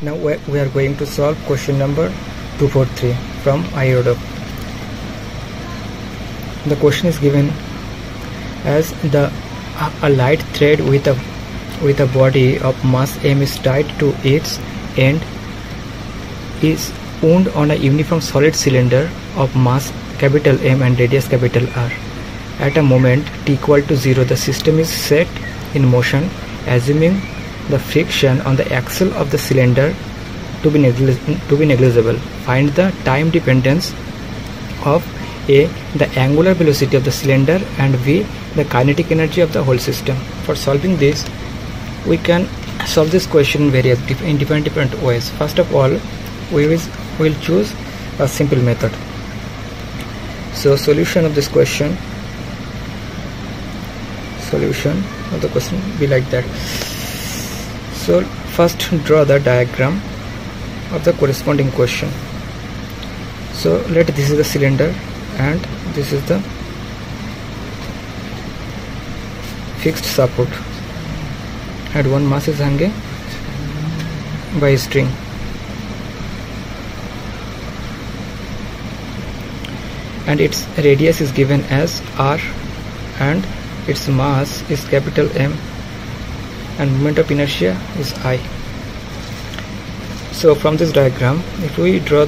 Now we are going to solve question number 243 from IODO. The question is given as a light thread with a body of mass m is tied to its end is wound on a uniform solid cylinder of mass capital M and radius capital R. At a moment t equal to 0, the system is set in motion, assuming the friction on the axle of the cylinder to be negligible. Find the time dependence of A, the angular velocity of the cylinder, and B, the kinetic energy of the whole system. For solving this, we can solve this question in different ways. First of all, we will choose a simple method. So solution of this question be like that. So first draw the diagram of the corresponding question. So this is the cylinder and this is the fixed support, and one mass is hanging by a string. And its radius is given as R and its mass is capital M and moment of inertia is I. So from this diagram, if we draw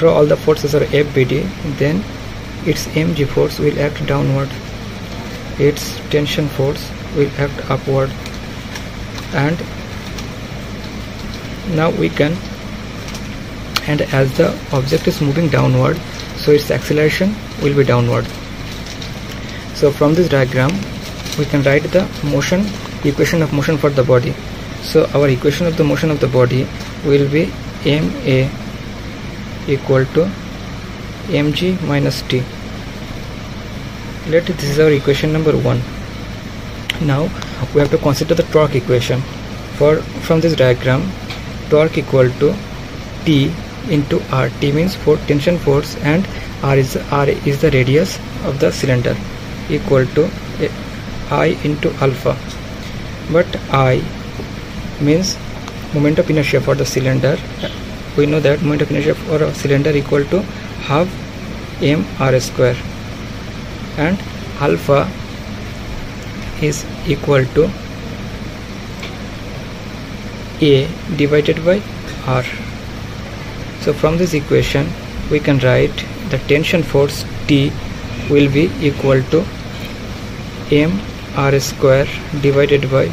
all the forces are FBD, then its mg force will act downward, its tension force will act upward, and now and as the object is moving downward, so its acceleration will be downward. So from this diagram we can write the equation of motion for the body. So our equation of the motion of the body will be ma equal to mg minus t. This is our equation number 1. Now we have to consider the torque equation. From this diagram, torque equal to T into R. T means tension force and R is the radius of the cylinder, equal to I into alpha. But I means moment of inertia for the cylinder. We know that moment of inertia for a cylinder equal to half mr square, and alpha is equal to A divided by R. So from this equation we can write the tension force T will be equal to mr square divided by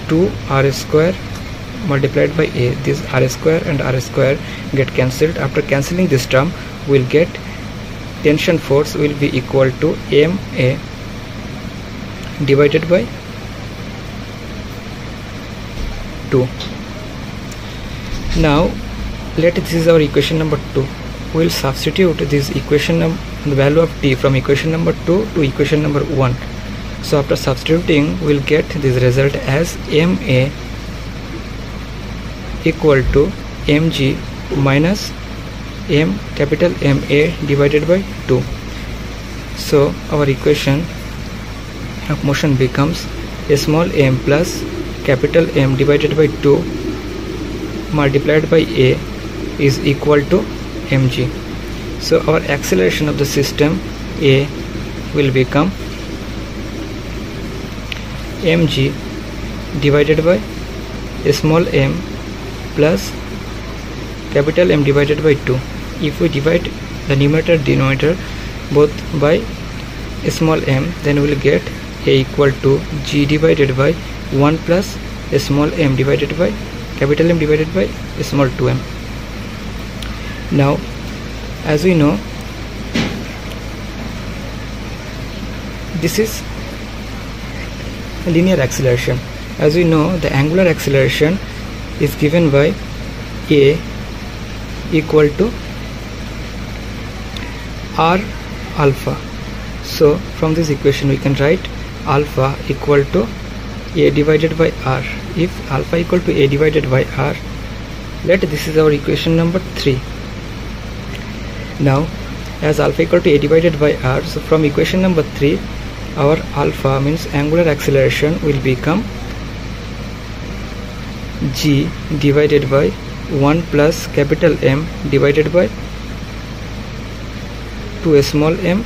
2r square multiplied by A. This r square and r square get cancelled. After cancelling this term, we'll get tension force will be equal to ma divided by 2. Now this is our equation number 2. We'll substitute this equation the value of T from equation number 2 to equation number 1. So after substituting, we'll get this result as ma equal to mg minus capital Ma divided by 2. So our equation of motion becomes small m plus capital M divided by 2 multiplied by A is equal to mg. So our acceleration of the system A will become mg divided by small m plus capital M divided by 2. If we divide the numerator and denominator both by small m, then we will get A equal to g divided by 1 plus small m divided by capital M divided by small 2m. Now as we know, this is linear acceleration. As we know, the angular acceleration is given by A equal to R alpha. So from this equation we can write alpha equal to A divided by R. If alpha equal to A divided by R, this is our equation number 3. Now as alpha equal to A divided by R, so from equation number 3 our alpha means angular acceleration will become G divided by 1 plus capital M divided by 2 small m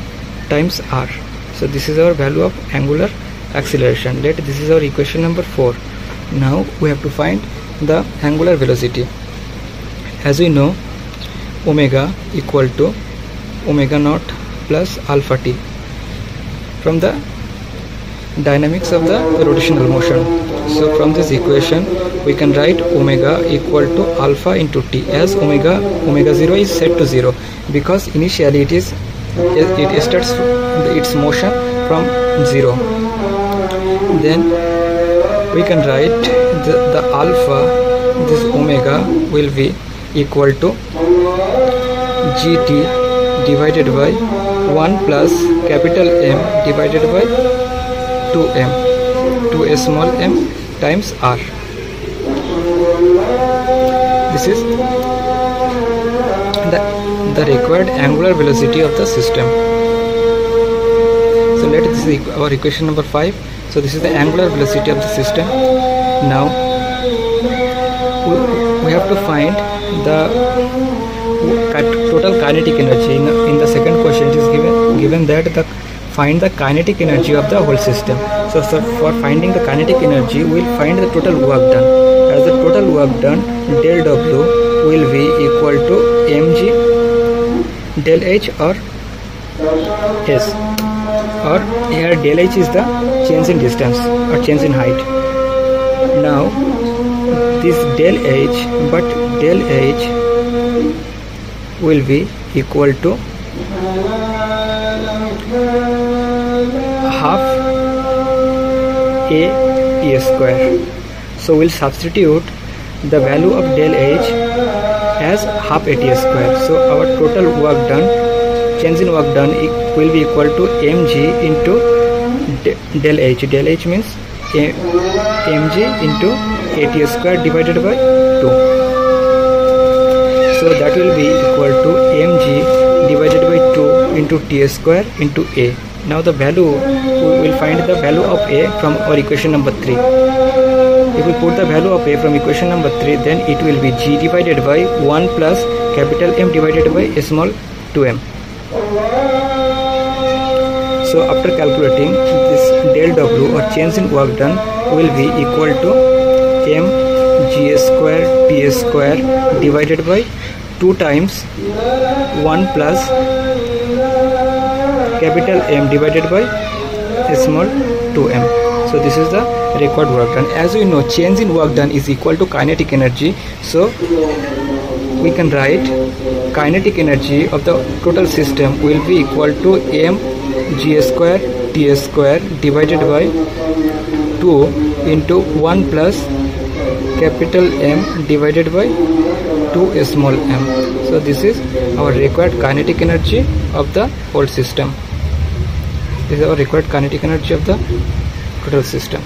times r. So this is our value of angular acceleration. This is our equation number 4. Now we have to find the angular velocity. As we know, omega equal to omega naught plus alpha t from the dynamics of the rotational motion. So from this equation we can write omega equal to alpha into t, as omega 0 is set to 0 because initially it starts its motion from 0. Then we can write the alpha, this omega will be equal to gt divided by 1 plus capital M divided by 2m, 2 small m times r. This is the required angular velocity of the system. So this is our equation number 5. So this is the angular velocity of the system. Now we have to find the total kinetic energy. In the second question it is given that find the kinetic energy of the whole system. So for finding the kinetic energy we will find the total work done. As the total work done, del W will be equal to mg del H or S, or here del H is the change in distance or change in height. Now this del H, but del H will be equal to half a t square. So we'll substitute the value of del H as half a t square. So our total work done, change in work done, will be equal to mg into del H. Del H means mg into a t square divided by 2. So that will be equal to mg divided by 2 into t square into a. Now the value, we will find the value of a from our equation number 3. If we put the value of a from equation number 3, then it will be g divided by 1 plus capital M divided by small 2m. So after calculating, this del W or change in work done will be equal to m g square t square divided by 2 times 1 plus capital M divided by small 2m. So this is the required work done. As we know, change in work done is equal to kinetic energy. So we can write kinetic energy of the total system will be equal to m g square t square divided by 2 into 1 plus capital M divided by 2 small m. So this is our required kinetic energy of the whole system. This is our required kinetic energy of the total system.